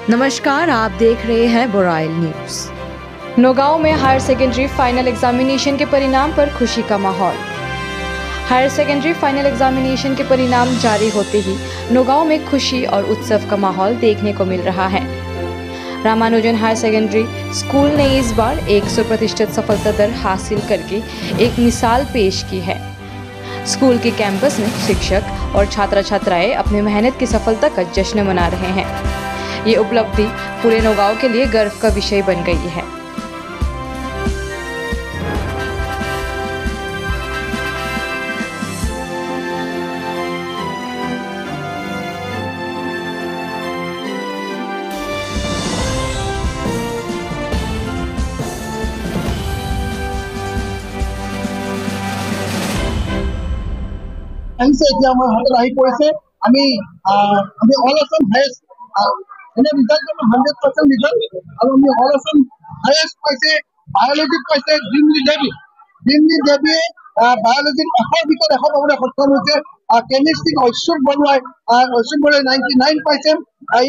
नमस्कार, आप देख रहे हैं बोराइल न्यूज। नौगांव में हायर सेकेंडरी फाइनल एग्जामिनेशन के परिणाम पर खुशी का माहौल। हायर सेकेंडरी फाइनल एग्जामिनेशन के परिणाम जारी होते ही नौगांव में खुशी और उत्सव का माहौल देखने को मिल रहा है। रामानुजन हायर सेकेंडरी स्कूल ने इस बार 100% सफलता दर हासिल करके एक मिसाल पेश की है। स्कूल के कैंपस में शिक्षक और छात्र छात्राएं अपनी मेहनत की सफलता का जश्न मना रहे हैं। ये उपलब्धि पूरे नौगांव के लिए गर्व का विषय बन गई है। এতিয়া আমাৰ হাতত আহি পৰিছে আমি অল আছাম হাইয়েষ্ট এনে ৰিজাল্ট 100% ৰিজাল্ট আৰু আমি অল আছাম হাইয়েষ্ট পাইছে বায়'লজিত পাইছে ডিমলি দেৱীয়ে বায়'লজিত 100 ভিতৰত 100 পাবলৈ সক্ষম হৈছে। কেমিষ্ট্ৰিত ঐশ্বৰ বৰুৱাই 99 পাইছে।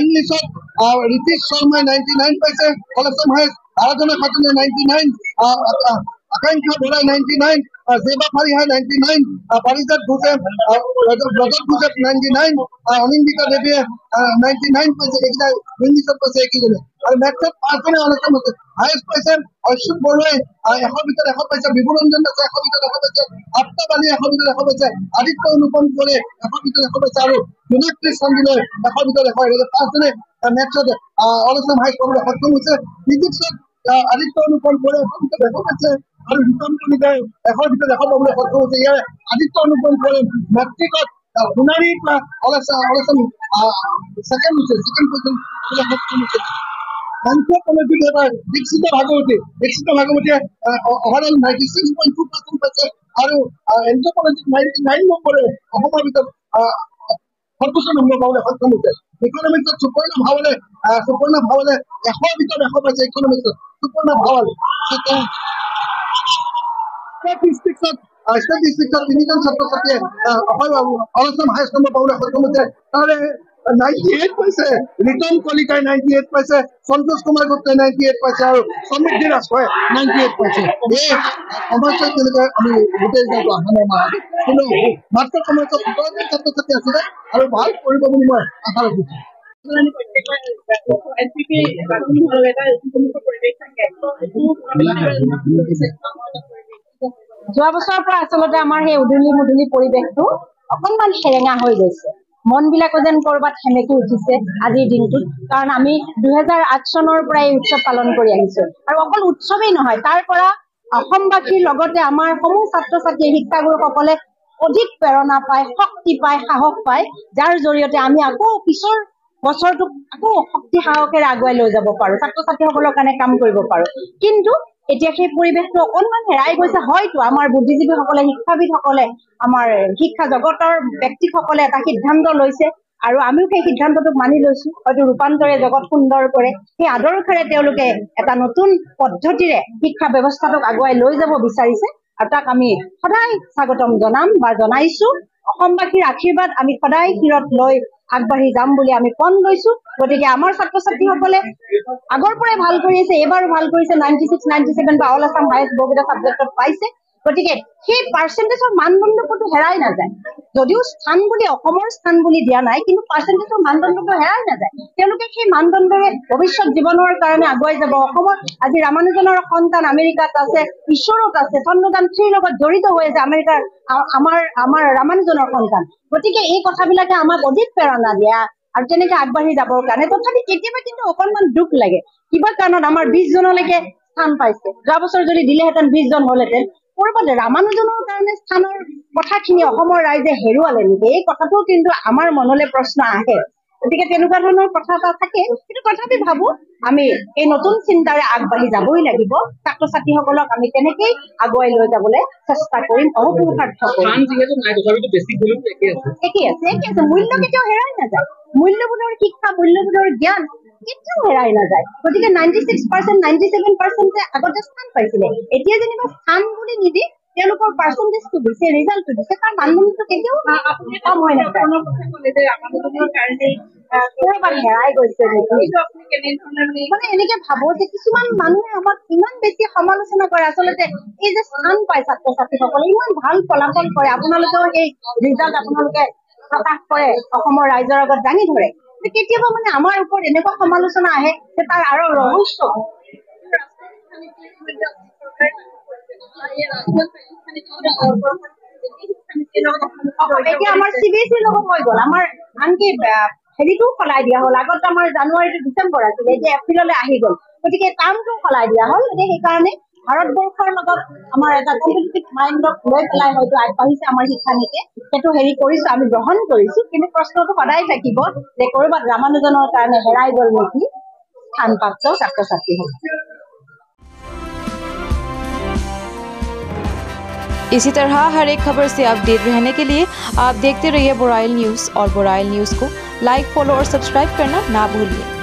ইংলিছত ৰিতিশ শৰ্মাই 99 পাইছে অল আছাম হাইয়েষ্ট। আৰাধনা খাতুনে 99, আকাংক্ষা বৰাই 99, জেবা ফাৰিহাই 99, পাৰিজাত ঘোষে ৰজত ঘোষে 99, অনিন্দিতা দেৱীয়ে 99 পাইছে। এইকেইটা ইংলিছত পাইছে এইকেইজনে। আৰু মেথছত 5জনে অল-আছাম হাইয়েষ্ট পাইছে। অচ্যুত বৰুৱাই 100 ভিতৰত 100 পাইছে। বিভুৰঞ্জন দাসে 100 ভিতৰত 100 পাইছে। আফতাব বালিয়ে 100 ভিতৰত 100 পাইছে। আদিত্য অনুপম কোঁৱৰে 100 ভিতৰত 100 পাইছে আৰু জোনাক্ষী চন্দিলৈ 100 ভিতৰত 100। 5জনে মেথছত অল-আছাম হাইয়েষ্ট পাবলৈ সক্ষম হৈছে। ফিজিক্সত আদিত্য অনুপম কোঁৱৰে 100 ভিতৰত 100 পাইছে আৰু ৰিতম কলিতাই 100 ভিতৰত 100 পাবলৈ সক্ষম হৈছে। ইয়াৰ আদিত্য অনুপম কোঁৱৰে মেট্ৰিকত Sonari all Assam second position পাবলৈ সক্ষম হৈছে। সংখ্যা কমিটিত এবাৰ দীক্ষিত ভাগৱতীয়ে অভাৰঅল 96.2% পাইছে আৰু এন্থ্ৰপলজিত 99 নম্বৰে অসমৰ ভিতৰত সৰ্বোচ্চ নম্বৰ পাবলৈ সক্ষম হৈছে। ইকনমিক্সত সুপৰ্ণা ভাৱালে 100 ভিতৰত 100 পাইছে। ইকনমিক্সত সুপৰ্ণা ভাৱাল। ষ্টেটিষ্টিক্সত 3জন ছাত্ৰ ছাত্ৰীয়ে অল আছাম হাইয়েষ্ট নম্বৰ পাবলৈ সক্ষম হৈছে। তাৰে 98 পাইছে ৰিতম কলিতাই, 98 পাইছে সন্তোষ কুমাৰ গুপ্তাই, 98 পাইছে আৰু সমৃদ্ধি ৰাজখোৱাই 98 পাইছে। এই সমাজত তেনেকৈ আমি গোটেই ৰিজাল্টটো অহা নাই কিন্তু মাত্ৰ সমাজত 17জন ছাত্ৰ ছাত্ৰী আছিলে আৰু ভাল কৰিব বুলি মই আশা ৰাখিছো। যোৱা বছৰৰ পৰা আচলতে আমাৰ সেই উদুলি মুদুলি পৰিৱেশটো অকণমান সেৰেঙা হৈ গৈছে। মন বিলাকো যেন কৰবাত সেমেকি উঠিছে আজিৰ দিনটোত। কাৰণ আমি 2008 চনৰ পৰা এই উৎসৱ পালন কৰি আহিছো আৰু অকল উৎসৱেই নহয়, তাৰ পৰা অসমবাসীৰ লগতে আমাৰ সমূহ ছাত্ৰ ছাত্ৰী শিক্ষাগুৰুসকলে অধিক প্ৰেৰণা পায়, শক্তি পায়, সাহস পায়, যাৰ জৰিয়তে আমি আকৌ পিছৰ বছৰটোক আকৌ শক্তি সাহসেৰে আগুৱাই লৈ যাব পাৰো, ছাত্ৰ ছাত্ৰীসকলৰ কাৰণে কাম কৰিব পাৰো। কিন্তু এতিয়া সেই পৰিৱেশটো অকণমান হেৰাই গৈছে। হয়তো আমাৰ বুদ্ধিজীৱীসকলে, শিক্ষাবিদসকলে, আমাৰ শিক্ষা জগতৰ ব্যক্তিসকলে এটা সিদ্ধান্ত লৈছে আৰু আমিও সেই সিদ্ধান্তটোক মানি লৈছো। হয়তো ৰূপান্তৰে জগত সুন্দৰ কৰে, সেই আদৰ্শৰে তেওঁলোকে এটা নতুন পদ্ধতিৰে শিক্ষা ব্যৱস্থাটোক আগুৱাই লৈ যাব বিচাৰিছে আৰু তাক আমি সদায় স্বাগতম জনাম বা জনাইছো। অসমবাসীৰ আশীৰ্বাদ আমি সদায় শিৰত লৈ আগবাঢ়ি যাম বুলি আমি পণ লৈছো। গতিকে আমাৰ ছাত্ৰ ছাত্ৰীসকলে আগৰ পৰাই ভাল কৰি আছে, এইবাৰো ভাল কৰিছে। 96, 97 বা অল আছাম হাইয়েষ্ট বহুকেইটা ছাবজেক্টত পাইছে। গতিকে সেই পাৰ্চেণ্টেজৰ মানদণ্ডটো হেৰাই নাযায়। যদিও স্থান বুলি অসমৰ স্থান বুলি দিয়া নাই, কিন্তু পাৰ্চেণ্টেজৰ মানদণ্ডটো হেৰাই নাযায়। তেওঁলোকে সেই মানদণ্ডৰে ভৱিষ্যত জীৱনৰ কাৰণে আগুৱাই যাব। অসমৰ আজি ৰামানুজনৰ সন্তান আমেৰিকাত আছে, ঈশ্বৰত আছে, চন্দ্ৰযান 3 লগত জড়িত হৈ আছে আমেৰিকাৰ আমাৰ ৰামানুজনৰ সন্তান। গতিকে এই কথাবিলাকে আমাক অধিক প্ৰেৰণা দিয়া আৰু তেনেকে আগবাঢ়ি যাবৰ কাৰণে। তথাপি কেতিয়াবা কিন্তু অকণমান দুখ লাগে, কিবা কাৰণত আমাৰ 20 জনলৈকে স্থান পাইছে। যোৱা বছৰ যদি দিলেহেঁতেন 20 জন হলহেঁতেন। কৰবাত ৰামানুজনৰ কাৰণে স্থানৰ কথাখিনি অসমৰ ৰাইজে হেৰুৱালে নেকি, এই কথাটো কিন্তু আমাৰ মনলৈ প্ৰশ্ন আহে। গতিকে তেনেকুৱা ধৰণৰ কথা এটা থাকে। কিন্তু তথাপি ভাবো আমি এই নতুন চিন্তাৰে আগবাঢ়ি যাবই লাগিব। ছাত্ৰ ছাত্ৰীসকলক আমি তেনেকেই আগুৱাই লৈ যাবলৈ চেষ্টা কৰিম, অহোপুৰুষাৰ্থ কৰিম। একেই আছে। মূল্য কেতিয়াও হেৰাই নাযায়। মূল্যবোধৰ শিক্ষা, মূল্যবোধৰ জ্ঞান কেতিয়াও হেৰাই নাযায়। গতিকে 96%, 97% আগতে স্থান পাইছিলে। এতিয়া যেনিবা স্থান বুলি নিদি তেওঁলোকৰ পাৰ্চেণ্টেজটো দিছে, ৰিজাল্টটো দিছে, তাৰ মানদণ্ডটো কেতিয়াও কম হৈ নাযায়। ক'ৰবাত হেৰাই গৈছে মানে এনেকে ভাবো যে কিছুমান মানুহে আমাক ইমান বেছি সমালোচনা কৰে, আচলতে এই যে স্থান পায় ছাত্ৰ ছাত্ৰীসকলে ইমান ভাল ফলাফল কৰে, আপোনালোকেও এই ৰিজাল্ট আপোনালোকে প্ৰকাশ কৰে অসমৰ ৰাইজৰ আগত দাঙি ধৰে, কেতিয়াবা মানে আমাৰ ওপৰত এনেকুৱা সমালোচনা আহে যে তাৰ আৰু ৰহস্য এতিয়া আমাৰ CBSE লগত হৈ গ'ল, আমাৰ আনকি হেৰিটোও সলাই দিয়া হ'ল। আগত আমাৰ জানুৱাৰীটো ডিচেম্বৰ আছিলে, এতিয়া এপ্ৰিললৈ আহি গ'ল, গতিকে টাৰ্মটো সলাই দিয়া হ'ল। এতিয়া সেইকাৰণে ভাৰতবৰ্ষৰ লগত আমাৰ এটা কম্পিটিটিভ মাইণ্ডক লৈ পেলাই হয়তো আগবাঢ়িছে আমাৰ শিক্ষানীতিয়ে, সেইটো হেৰি কৰিছো, আমি গ্ৰহণ কৰিছো, কিন্তু প্ৰশ্নটো সদায় থাকিব যে ক'ৰবাত ৰামানুজনৰ কাৰণে হেৰাই গ'ল নেকি স্থানপ্ৰাপ্ত ছাত্ৰ ছাত্ৰীসকল। इसी तरह हर एक खबर से अपडेट रहने के लिए आप देखते रहिए बोराइल न्यूज़ और बोराइल न्यूज़ को लाइक, फॉलो और सब्सक्राइब करना ना भूलिए।